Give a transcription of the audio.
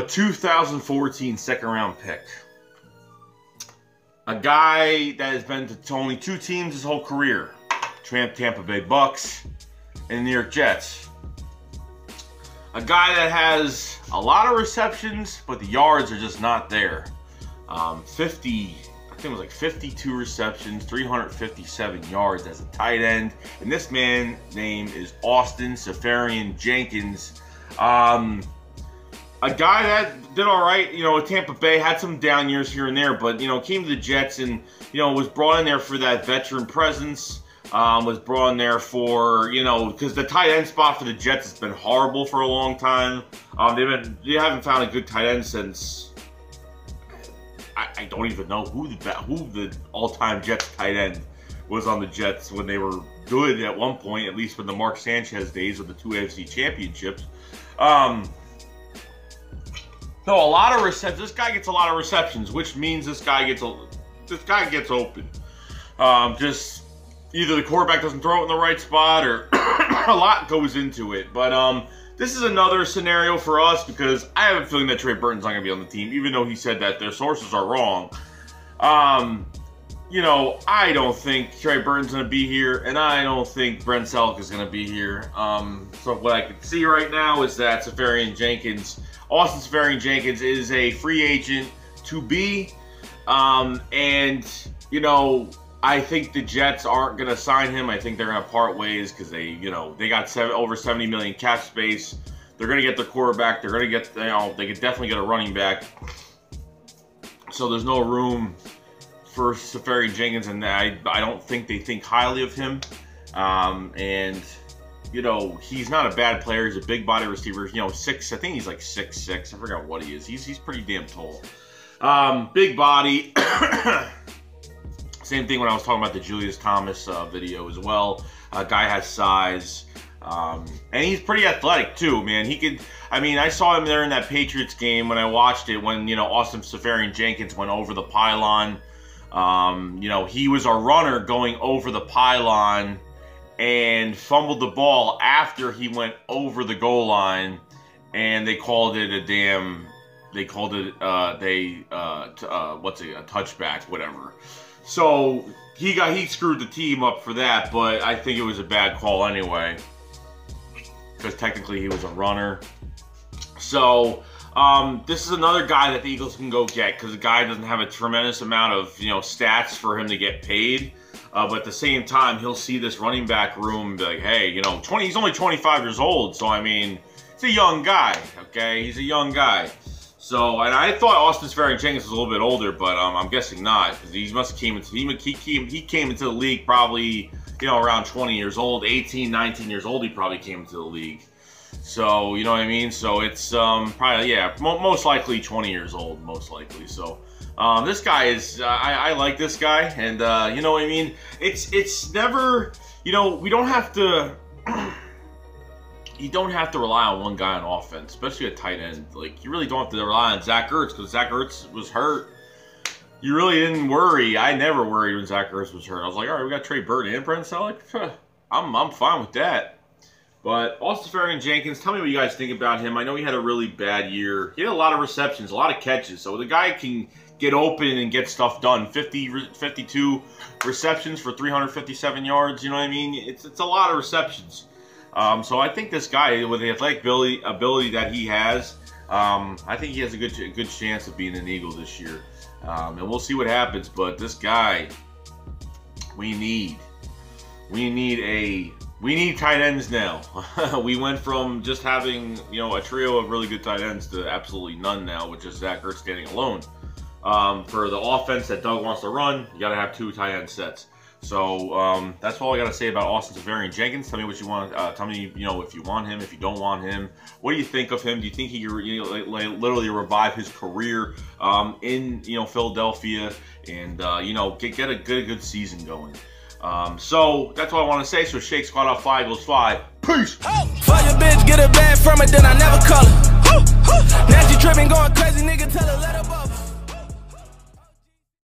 a 2014 second-round pick. A guy that has been to only 2 teams his whole career. Tampa Bay Bucks and the New York Jets. A guy that has a lot of receptions, but the yards are just not there. I think it was like 52 receptions, 357 yards as a tight end. And this man's name is Seferian-Jenkins. A guy that did all right, you know, at Tampa Bay, had some down years here and there, but, you know, came to the Jets and, you know, was brought in there for that veteran presence. Was brought in there for, you know, because the tight end spot for the Jets has been horrible for a long time. They haven't found a good tight end since, I don't even know who the all-time Jets tight end was on the Jets when they were good at one point, at least with the Mark Sanchez days with the 2 AFC championships. So a lot of receptions. This guy gets a lot of receptions, which means this guy gets open. Just either the quarterback doesn't throw it in the right spot, or a lot goes into it. But this is another scenario for us because I have a feeling that Trey Burton's not going to be on the team, even though he said that their sources are wrong. You know, I don't think Trey Burton's going to be here, and I don't think Brent Selleck is going to be here. So what I can see right now is that Austin Seferian-Jenkins is a free agent to be, and, you know, I think the Jets aren't going to sign him. I think they're going to part ways because they got over $70 million cap space. They're going to get their quarterback. They're going to get, they could definitely get a running back. So there's no room for Seferian-Jenkins, and I don't think they think highly of him. And, you know, he's not a bad player. He's a big body receiver. You know, I think he's like 6'6". I forgot what he is. He's pretty damn tall. Big body. Same thing when I was talking about the Julius Thomas video as well. Guy has size. And he's pretty athletic too, man. He could, I mean, I saw him there in that Patriots game when I watched it when, you know, Austin Seferian-Jenkins went over the pylon. You know, he was a runner going over the pylon and fumbled the ball after he went over the goal line, and they called it a touchback, whatever. So he screwed the team up for that, but I think it was a bad call anyway, because technically he was a runner. So this is another guy that the Eagles can go get, because the guy doesn't have a tremendous amount of, you know, stats for him to get paid. But at the same time, he'll see this running back room and be like, hey, you know, he's only 25 years old, so I mean, he's a young guy, okay? He's a young guy. So, and I thought Austin Seferian-Jenkins was a little bit older, but I'm guessing not, because he must have came into the league probably, you know, around 20 years old, 18, 19 years old. He probably came into the league. So, you know what I mean? So it's probably, yeah, most likely 20 years old, most likely. So this guy is, I like this guy, and you know what I mean? It's never, you know, we don't have to. You don't have to rely on one guy on offense, especially a tight end. Like, you really don't have to rely on Zach Ertz, because Zach Ertz was hurt. You really didn't worry. I never worried when Zach Ertz was hurt. I was like, all right, we got Trey Burton and Brent Selleck. I'm fine with that. But Austin Seferian-Jenkins, tell me what you guys think about him. I know he had a really bad year. He had a lot of receptions, a lot of catches. So the guy can get open and get stuff done. 52 receptions for 357 yards. You know what I mean? It's a lot of receptions. So I think this guy, with the athletic ability that he has, I think he has a good chance of being an Eagle this year. And we'll see what happens. But this guy, we need tight ends now. We went from just having, you know, a trio of really good tight ends to absolutely none now, with just Zach Ertz standing alone. For the offense that Doug wants to run, you got to have 2 tight end sets. So that's all I got to say about Austin Seferian-Jenkins. Tell me what you want. Tell me, you know, if you want him, if you don't want him. What do you think of him? Do you think he could, you know, literally revive his career in, you know, Philadelphia, and you know, get a good season going? So that's all I want to say. So Shake Squad off 5 goes 5. Peace. For your bitch, get a bag from it, then I never call her.